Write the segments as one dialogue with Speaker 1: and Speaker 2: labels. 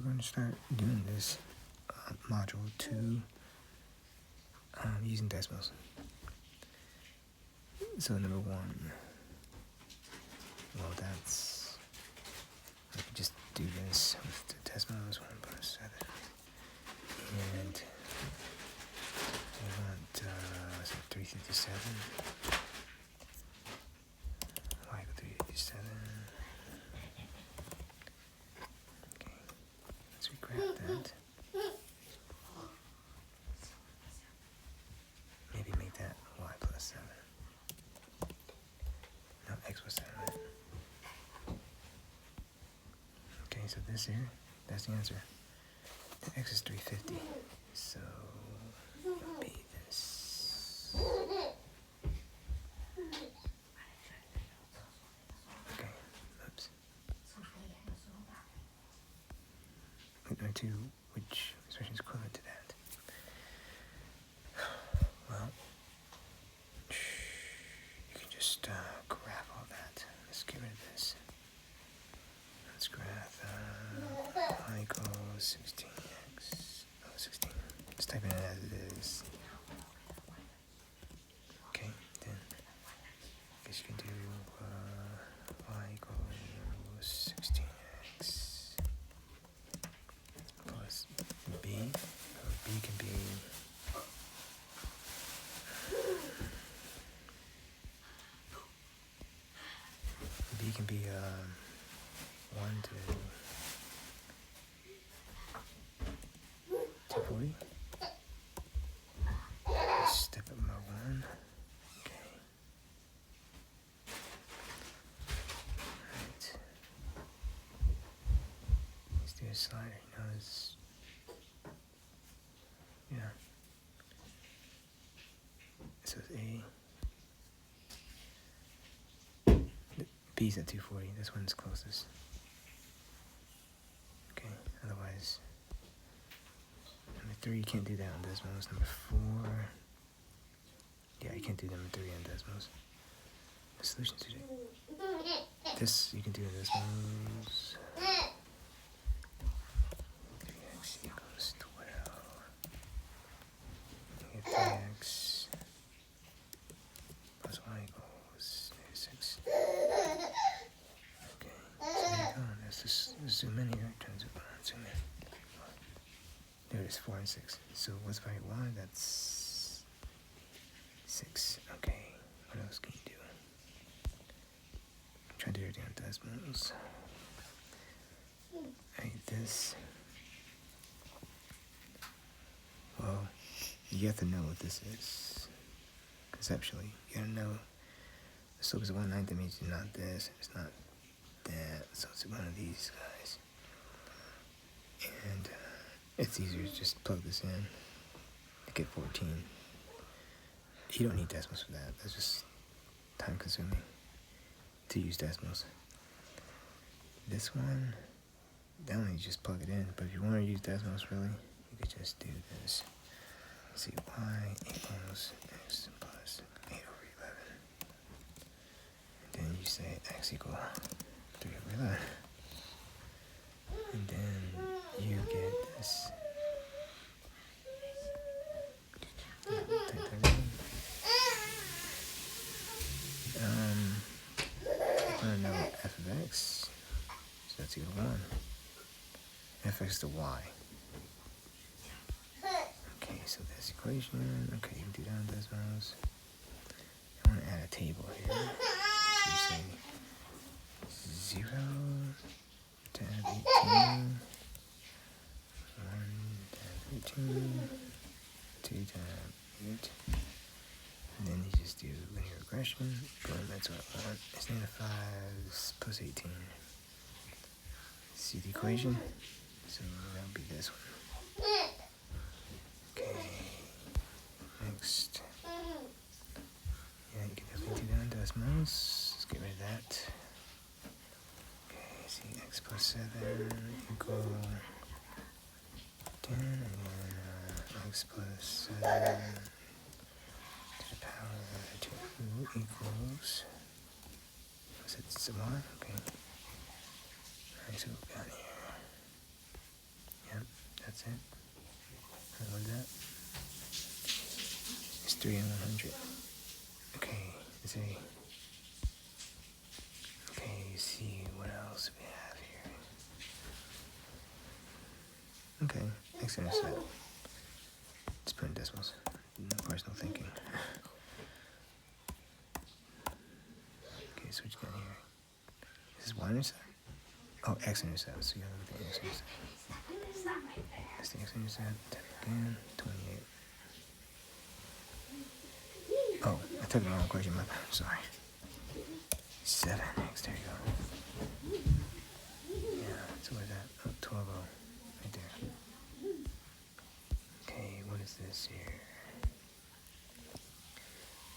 Speaker 1: going to start doing this module 2 using decimals. So number 1, well, that's, I could just do this with the decimals, 1 plus 7, and I want 357, y equal 357. Okay, let's regraph that. Maybe make that y plus 7. No, x plus 7. Okay, so this here, that's the answer. The x is 350, so it would be this. Okay, oops. Number 2, which expression is equivalent to that? Well, you can just graph all that. Let's get rid of this. Let's graph y equals 16x. Oh, 16. Let's type it in as it is. Okay, then I guess you can do y equals 16x plus b. B can be B can be 1 to 240. Let's step up my 1. Okay. Alright. Let's do a slider. You know, it's, yeah. So it's A. B's at 240. This one's closest. Okay, otherwise, number 3, you can't do that on decimals. Number 4, yeah, you can't do number 3 on decimals. The solution to this, you can do in decimals. 3x equals 12. You get 3x plus y equals 6. Okay, so there you go. Let's just zoom in here. Turn zoom in. There it is, 4 and 6. So what's variable y? That's 6. Okay, what else can you do? Try to do everything on decimals. Alright, this. Well, you have to know what this is. Conceptually, you gotta know the slope is 1/9. That means it's not this, it's not that, so it's one of these guys. And it's easier to just plug this in to get 14. You don't need decimals for that. That's just time consuming to use decimals. This one, that one you just plug it in. But if you want to use decimals really, you could just do this. Let's see, y equals x plus 8/11. And then you say x equal 3/11. And then you get this. I want to know f of x, so that's equal to 1. Fx to y. Okay, so this equation, okay, you can do that on decimals. I want to add a table here. So you say 0 to 18, 1 to 18, 2 to 8. And then you just do linear regression. Boom, that's what I want. It's -5 plus 18. See the equation? So that would be this one. Okay. Next. Yeah, you can definitely do that in decimals. Let's get rid of that. Okay, see, x plus 7 equal 10, and then x plus 7 to the power 2 equals, what's it, some more? Okay. Alright, so we've got here That's it. What is that? It's 3 and 100. Okay, let's see. Okay, see what else we have here. Okay, x-intercept. Let's put in decimals. No personal thinking. Okay, so what you got here? This is y-intercept? Oh, x-intercept. So you gotta look at the x-intercept. That's the x-intercept. Type again. 28. Oh, I typed the wrong equation. I'm sorry. 7x. There you go. Yeah, so what is that? Oh, 12. Right there. Okay, what is this here?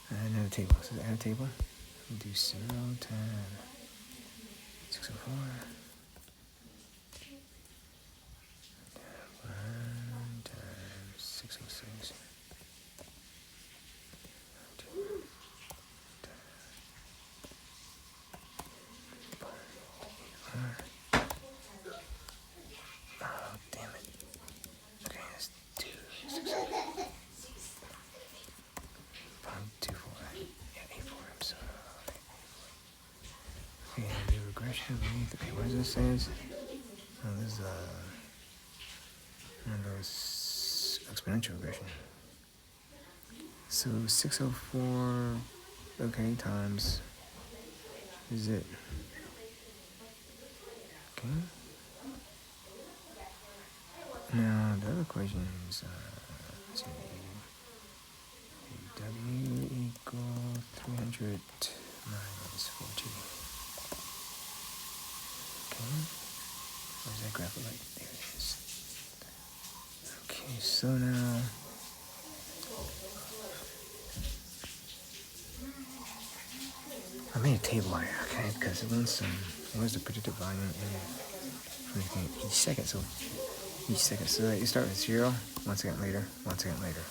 Speaker 1: Another table. So add a table. We do 0 times 604. 1 times 606. 2 times 4. Oh, damn it. Okay, that's 2. 6, 2, 4. Yeah, 8, 4. I'm sorry. Okay, do regression beneath. Okay, what does this say? Oh, this is one of those exponential regression. So 604, okay, times is it? Okay. Now the other equation is let's see, W equals 300 minus 4G. Okay. Where's that graph look like? There it is. Okay, so now I made a table here, okay, because it wants the predicted volume in each second. So each second, so you start with 0, 1 second later, 1 second later.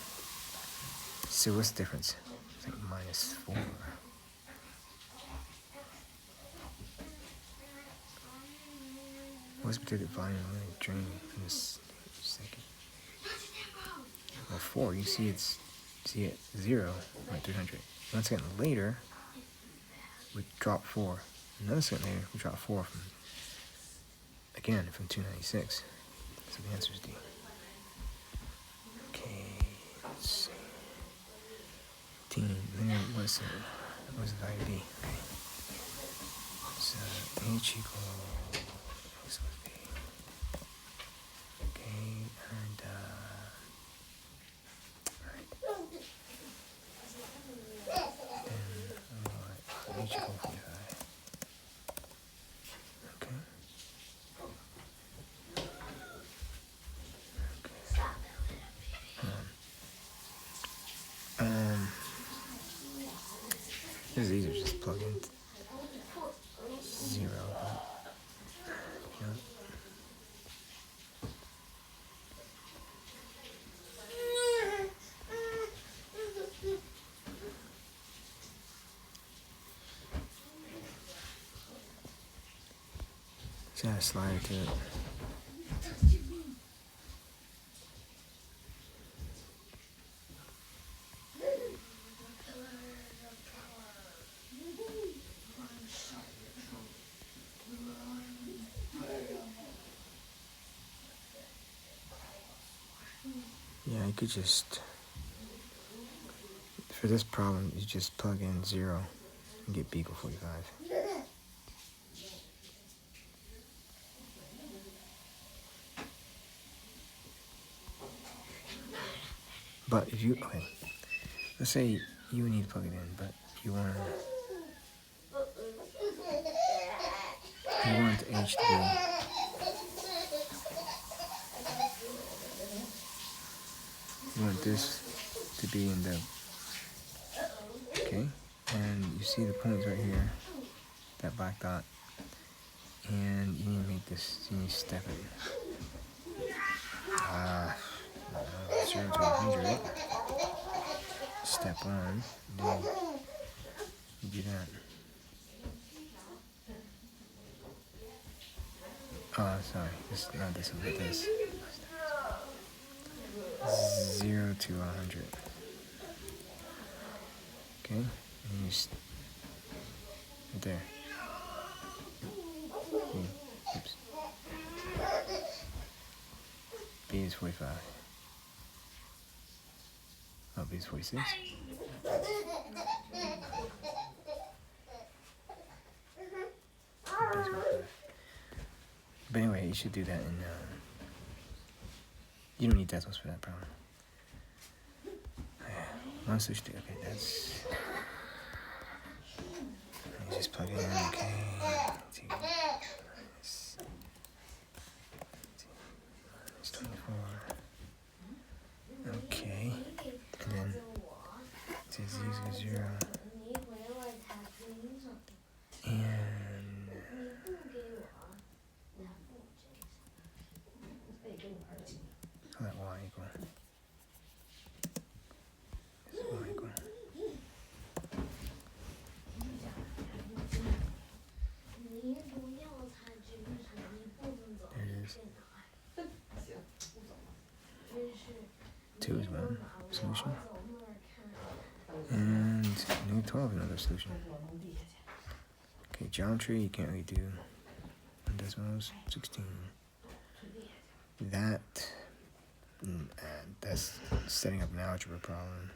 Speaker 1: So what's the difference? It's like minus 4. What's the predicted volume really draining in this second? Well, 4, you see it 0, like 300. 1 second later, we drop 4. Another second later, we drop 4 from 296. So the answer is D. Okay, let's see. 18. Then what's the value of D? Okay. So H equals X would be. Okay, and alright. Then H equals 45. Okay. This is easier, just plug in 0. Yeah. Just add a slider to it. Yeah, you could just, for this problem, you just plug in 0 and get B equal 45. But if you, okay, let's say you need to plug it in, but you want H to be, you want this to be in the, okay, and you see the points right here, that black dot, and you need to make this, you need to step it. 0 to 100. Step 1, then you do that. Oh, sorry, it's not this one, but this. 0 to 100. Okay, and you just right there. Oops. B is 45. Oh, B is 46. But anyway, you should do that in, you don't need decimals for that problem. One solution, okay, that's, you just plug it in, okay, 2 minus 24, okay, and then it says z is 0, and let y equal, y equal, there it is. 2 is 1 solution, and negative 12 another solution. Okay, geometry you can't really do. Decimals 16. That's setting up an algebra problem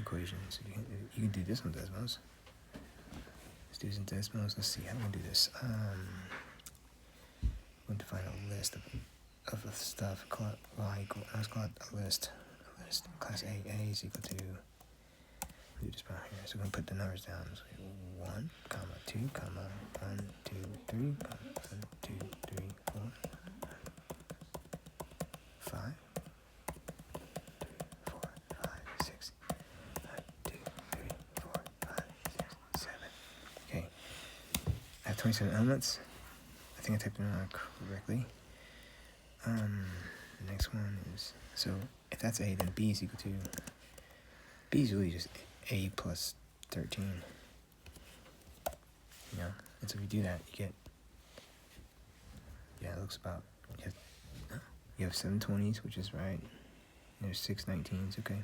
Speaker 1: equation. So you can do this on decimals. Let's do this in decimals. Let's see how we can do this. We're going to find a list of the stuff. Call it y equal. Let's call it a list. Class A is equal to. Do this part here. So we're gonna put the numbers down. So 1, 2, 1, 2, 3, 1, 2, 3, 4, 5, 4, 5, 6, 2, 3, 4, 5, 6, 7. Okay. I have 27 elements. I think I typed them out correctly. The next one is, so if that's A, then B is equal to, B is really just A plus 13. You know? And so if you do that, you get, it looks about, you have 7 20s, which is right. And there's 6 19s, okay.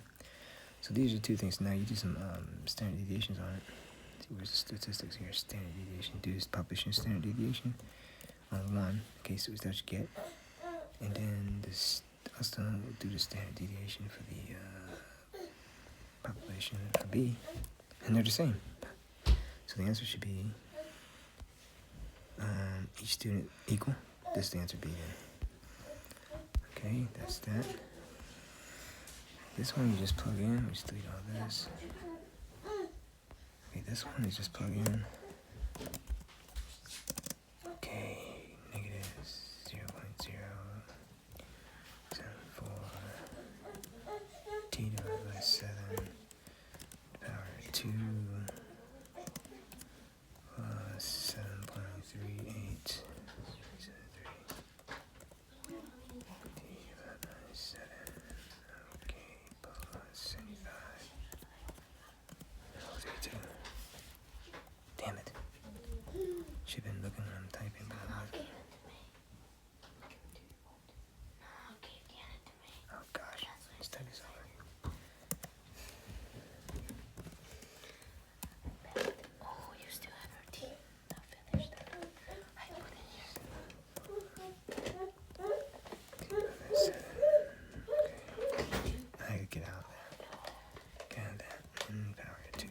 Speaker 1: So these are 2 things. Now you do some standard deviations on it. Let's see, where's the statistics here? Standard deviation. Do this population standard deviation on 1. Okay, so that's what you get. And then this, also we'll do the standard deviation for the population for B, and they're the same. So the answer should be each student equal. This is the answer B then. Okay, that's that. This one you just plug in. We just delete all this. Okay, this one is just plug in. Okay, negative 0.074 t divided by 7 power 2 plus 7.38 t divided by 7. Okay, plus 75. Oh, 32. Damn it. Should have been looking when I'm typing, but I'm not. Oh gosh, let's type this over.
Speaker 2: Oh, you still have your tea. Not finished. I put it here.
Speaker 1: I gotta get out there. Get out there. And power 2.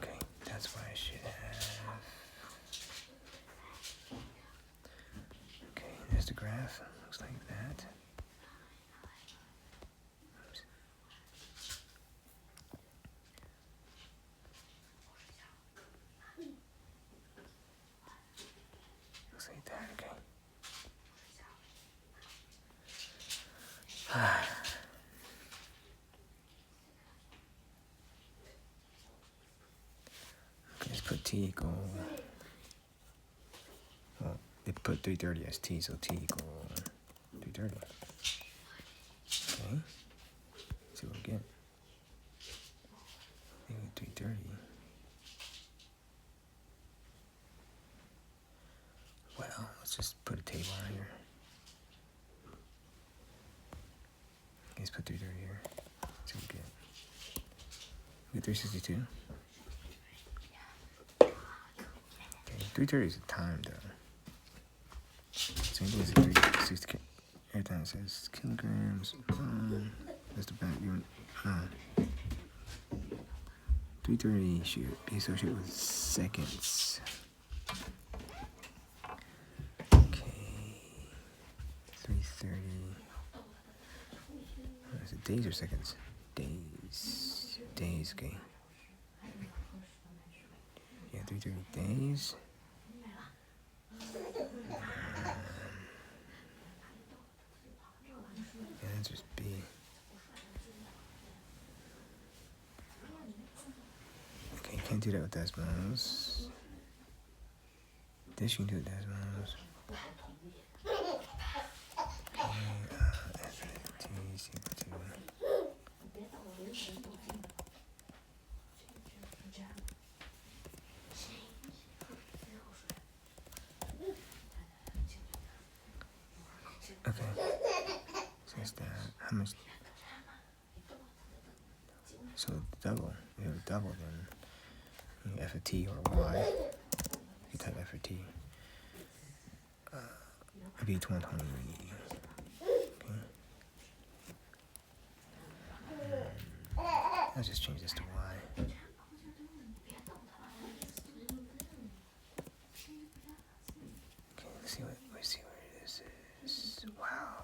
Speaker 1: Okay, that's what I should have. Okay, there's the graph. Looks like that. Oops. Looks like that, okay. Okay, let's put t equal, well, put 330 as t, so t equal 330. Okay. Let's see what we get. 330. Well, let's just put a table on here. Let's put 330 here. Let's see what we get. We get 362. Okay, 330 is the time though. Same thing as 360. Every time it says kilograms. That's the back. 330 should be associated with seconds. Okay. 330. Is it days or seconds? Days. Days, okay. Yeah, 330 days. Yeah, that's just B. Okay, can't do that with decimals. This you can do with decimals. Okay, FT is equal to. Okay, so it's that. How much? So double. We have a double then. You F of T or Y. You type F of T. It'd be 120. Okay. Let's just change this to Y. Okay, let's see where this is. Wow.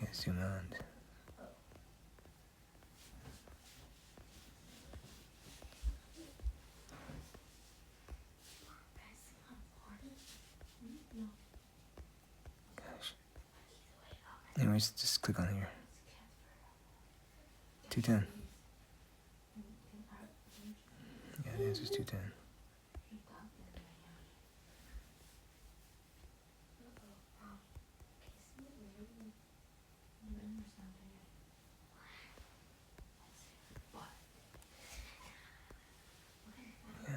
Speaker 1: Let's zoom out. Gosh. Anyways, just click on here. 210. Yeah, the answer's 210. Yeah.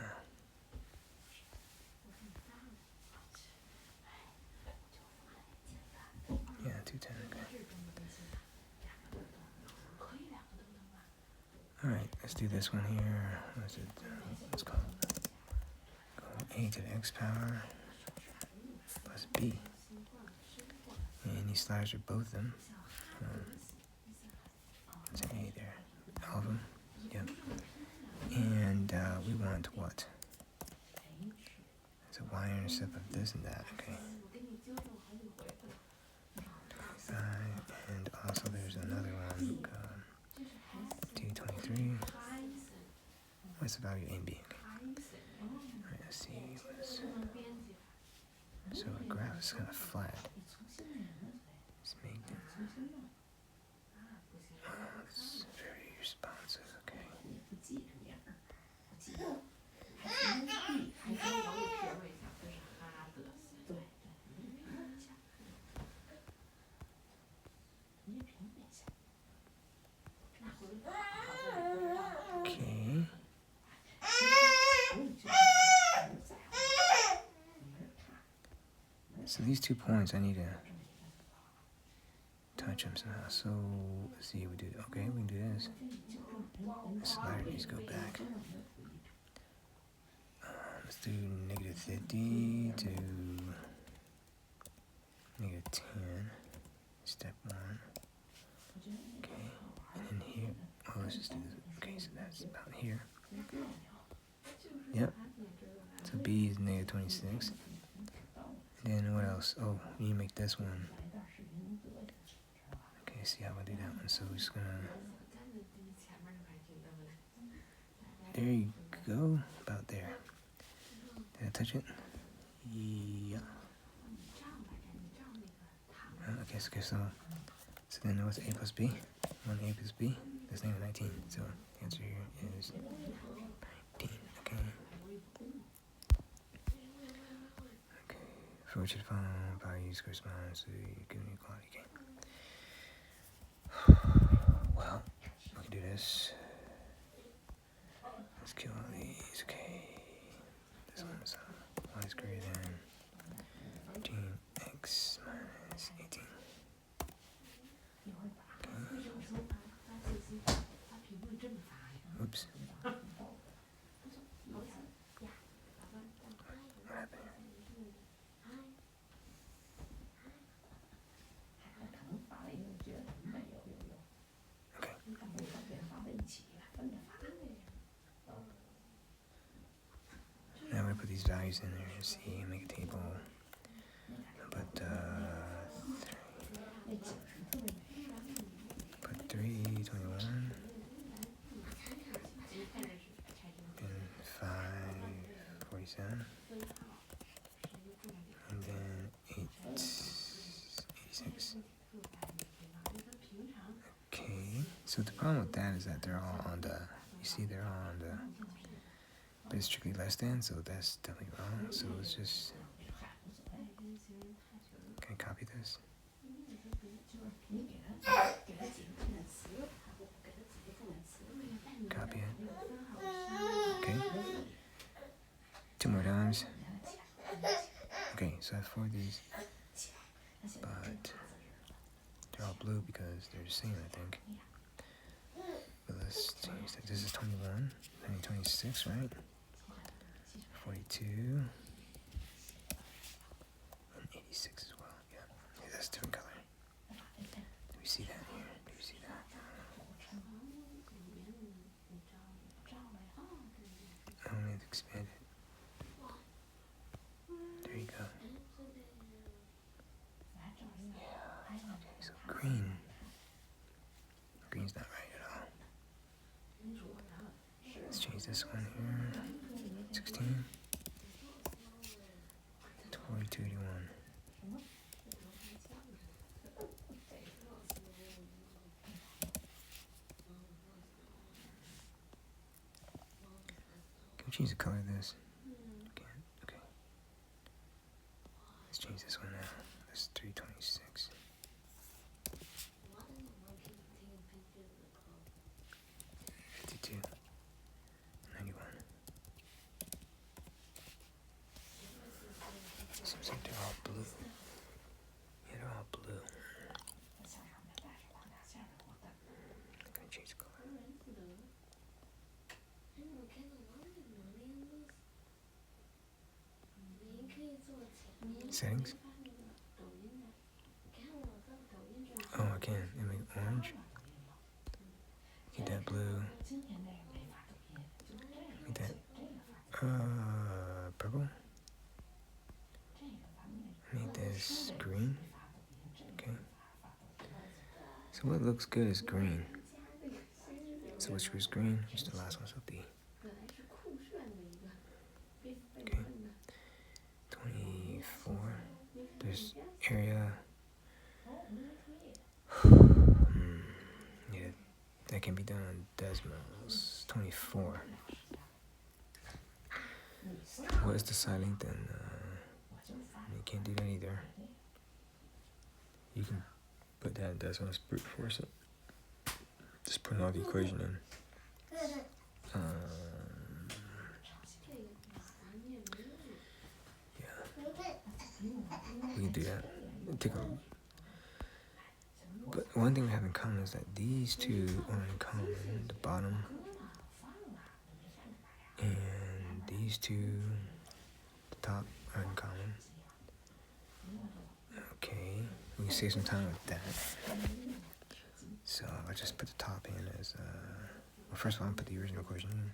Speaker 1: Yeah, 210. Okay. Alright, let's do this one here. What's it? Let's call A to the X power plus B. And these sliders are both of them. It's an A there. All of them? Yep. And we want what? It's a y-intercept of this and that. Okay. And also there's another one. 223. What's the value of A and B? Okay. Alright, let's see. So the graph is kind of flat. Let's make it. It's very responsive. Okay. Okay. So these 2 points, I need to touch them somehow. So let's see, we do. Okay, we can do this. The slider needs to go back. Let's do -50 to -10. Step 1. Okay, and then here. Oh, let's just do this. Okay, so that's about here. Yep. So B is -26. Then what else? Oh, you need to make this one. Okay, see how I do that one. So we're just gonna. There you go. About there. Did I touch it? Yeah. Okay, so then what's A plus B? 1A plus B. That's -19. So the answer here is 19. Okay. Okay. For which the following values corresponds to given equality. Okay. Well, we can do this. Let's kill all these. Okay. This one's y is greater than 15x minus 18. Oops. What happened here? Okay. Now I'm going to put these values in there and see, make a table. Put 3, 21, and 5, 47, and then 8, 86. Okay, so the problem with that is that they're all on the, you see they're all on the, but it's strictly less than, so that's definitely wrong. So let's just, can I copy this? Copy it. Okay. 2 more times. Okay, so I have 4 of these, but they're all blue because they're the same, I think. But let's change that. This is 21, 26, right? 42, and 86 as well. Yeah, that's a different color. Do we see that here? Do we see that? Oh, we have to expand it. There you go. Yeah. Okay, so green. Green's not right at all. Let's change this one here. 16 to 4281. Can we change the color of this? Okay. Let's change this one now. That's 326. 52. 91. Seems like they're all blue. Yeah, they're all blue. I'm gonna change the color. Settings? Oh, I can. And make orange. Get that blue. Make that purple. Make this green. Okay. So what looks good is green. So which was green? Which the last one? So D. Okay. 24. There's area. Yeah, that can be done on decimals. 24. What is the side length? And you can't do that either. You can put that in decimals, brute force it. Just put all the equation in. Yeah, we can do that. Take a. But one thing we have in common is that these two are in common. The bottom and these two, the top, are in common. Okay, we can save some time with that. So I just put the top in as well, first of all, I put the original equation in.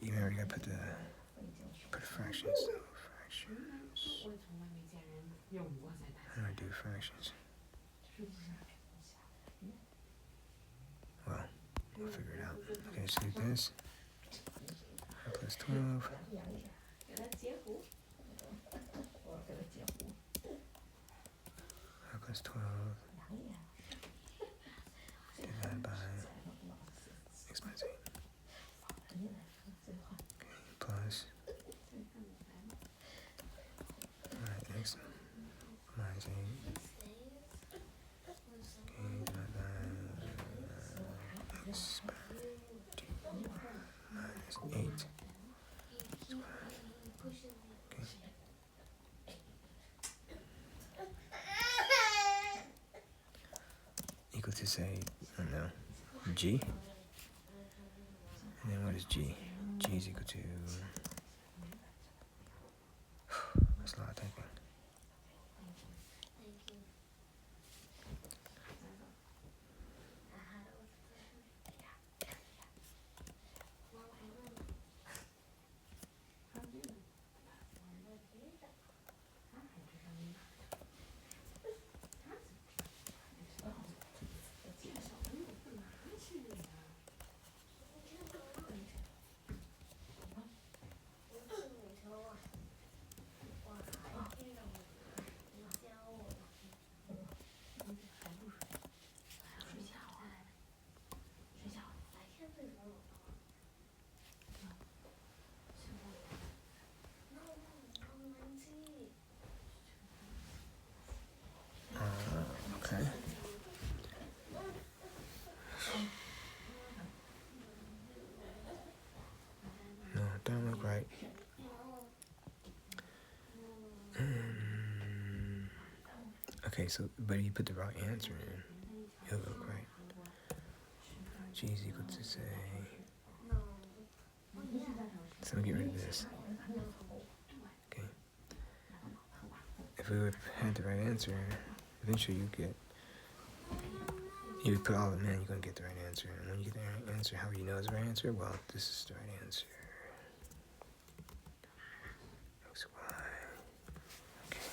Speaker 1: You already got to put the fractions. So fractions. How do I do fractions? Well, we'll figure it out. Okay, so this plus 12. Plus 12 divided by x minus 8. Okay, plus minus 8. Okay, divide by x power 2 minus 8. Okay. Equal to, say, I don't know, g? And then what is g? G is equal to... That's a lot of typing. Okay. No, it don't look right. Okay, so, but if you put the right answer in, it'll look right. G is equal to, say... So let me get rid of this. Okay. If we would had the right answer, eventually you would put all of them in, you're going to get the right answer. And when you get the right answer, how do you know it's the right answer? Well, this is the right answer. X, Y. Okay.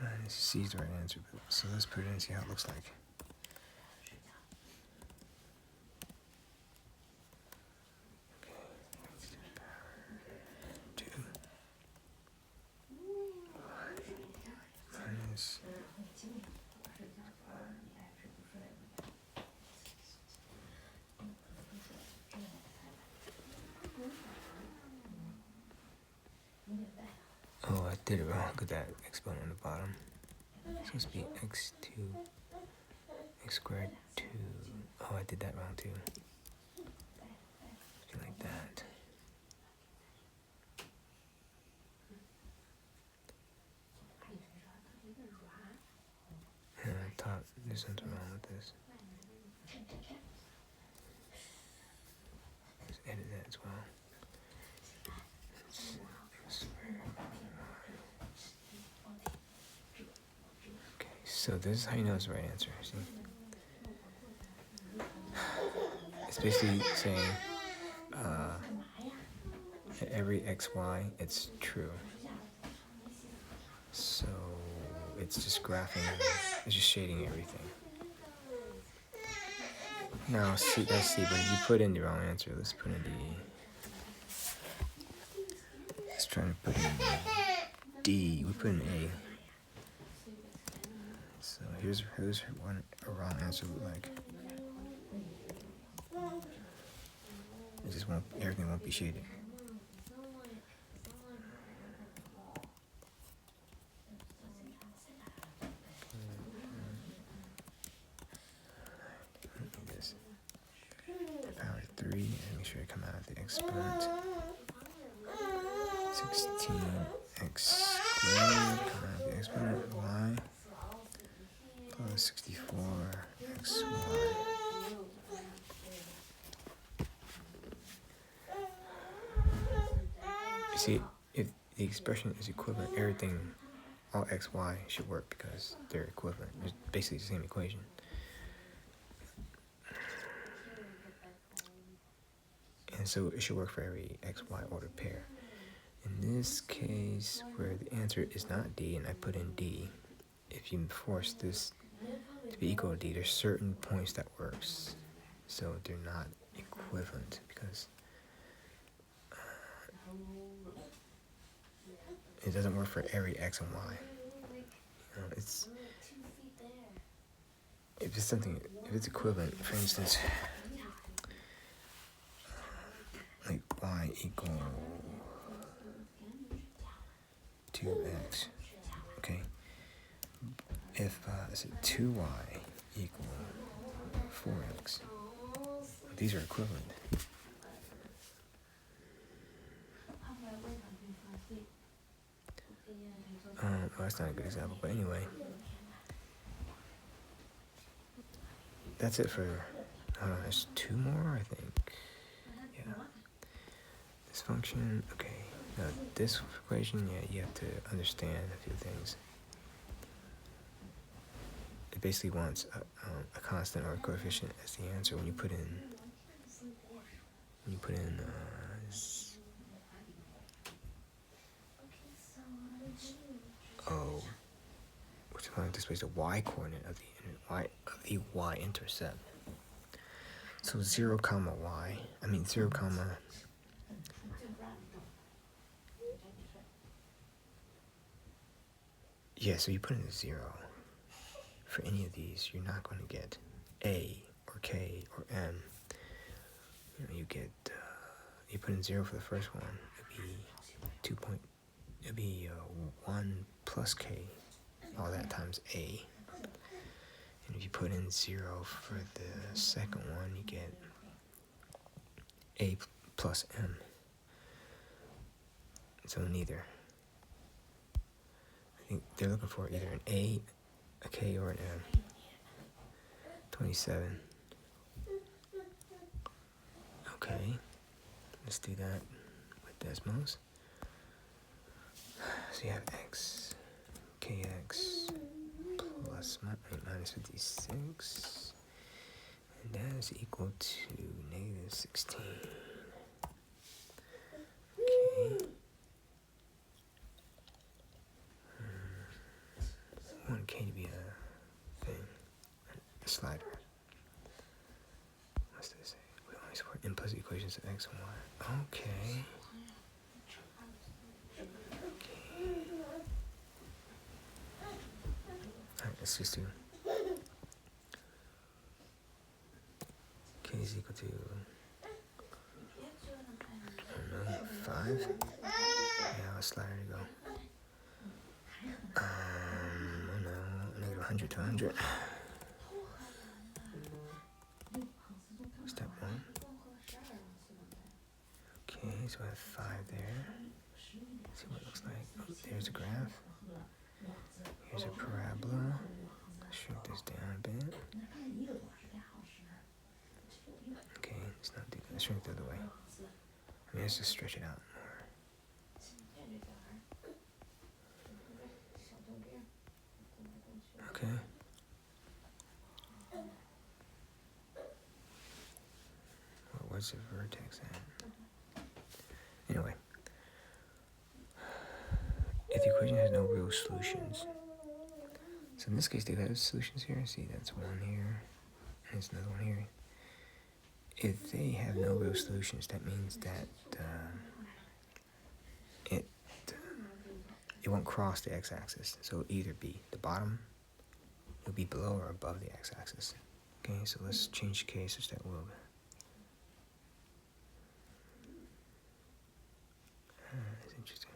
Speaker 1: Minus C is the right answer. So let's put it in and see how it looks like. Oh, I did it wrong. Look at that exponent on the bottom. It's supposed to be x2, x squared 2. Oh, I did that wrong too. Something like that. And I thought there's something wrong with this. Let's edit that as well. Okay, so this is how you know it's the right answer. See? It's basically saying at every xy, it's true. So it's just graphing, it's just shading everything. Now, let's see, but if you put in the wrong answer, let's put in let's try to put in D. We put in A. So here's what a wrong answer look like. It just won't, everything won't be shaded. Power 3, and make sure I come out of the exponent. 16x squared, come out of the exponent, y, plus 64xy. You see, if the expression is equivalent, everything, all x, y should work because they're equivalent. It's basically the same equation. And so it should work for every x, y ordered pair. In this case, where the answer is not D and I put in D, if you force this to be equal to D, there's certain points that works. So they're not equivalent because it doesn't work for every x and y. You know, if it's equivalent, for instance, like y equal 2x. Okay, if is it 2y equal 4x, these are equivalent. Well, that's not a good example, but anyway, that's it for, there's 2 more, I think. Yeah. This function, okay. Now, this equation, yeah, you have to understand a few things. It basically wants a constant or a coefficient as the answer when you put in, which one displays the y coordinate of the y-intercept. So 0 comma y, 0 comma, yeah, so you put in a 0 for any of these, you're not going to get a or k or m. You get, you put in 0 for the first one, it'd be 1 plus k, all that times a. And if you put in 0 for the second one, you get a plus m. So neither. I think they're looking for either an a k, or an m. 27. Okay, let's do that with Desmos. So you have x, kx plus minus 56, and that is equal to negative 16. Okay. I want k to be a thing, a slider. What's this? We only support implicit equations of x and y. Okay. Alright, let's just do k is equal to, I don't know, 5? Yeah, what's slider to go? I don't know, negative 100 to 100. Step 1. Okay, so I have 5 there. Let's see what it looks like. Oh, there's a graph. Here's a parabola. Shrink this down a bit. Okay, let's not do that. Let's shrink the other way. Let's just stretch it out more. Okay. Well, where's the vertex at? Anyway. If the equation has no real solutions, so in this case they have solutions here. See, that's one here, and there's another one here. If they have no real solutions, that means that it won't cross the x-axis. So it'll either be the bottom, it'll be below or above the x-axis. Okay, so let's change k such that will. That's interesting.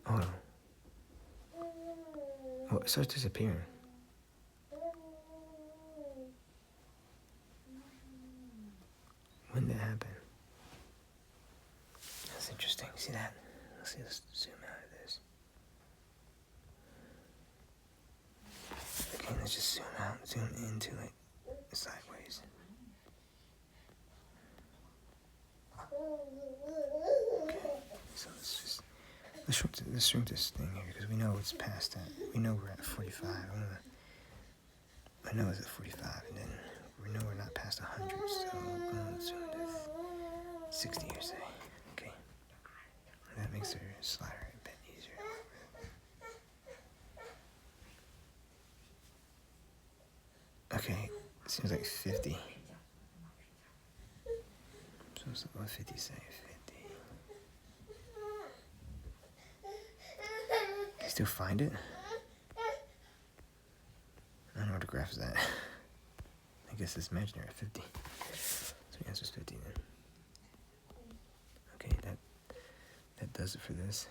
Speaker 1: Oh no. Oh, it starts disappearing. When did that happen? That's interesting. See that? Let's zoom out of this. Okay, let's just zoom out, zoom into it sideways. Okay, so let's shrink this thing here because we know it's past that. We know we're at 45. I know it's at 45, and then we know we're not past 100, so I'm going to zoom to 60 or say. Okay, that makes our slider a bit easier. Okay, it seems like 50. So what 50 say? 50. Can you still find it? I don't know where the graph is at. I guess it's imaginary at 50. So the answer's 50 then. Okay, that does it for this.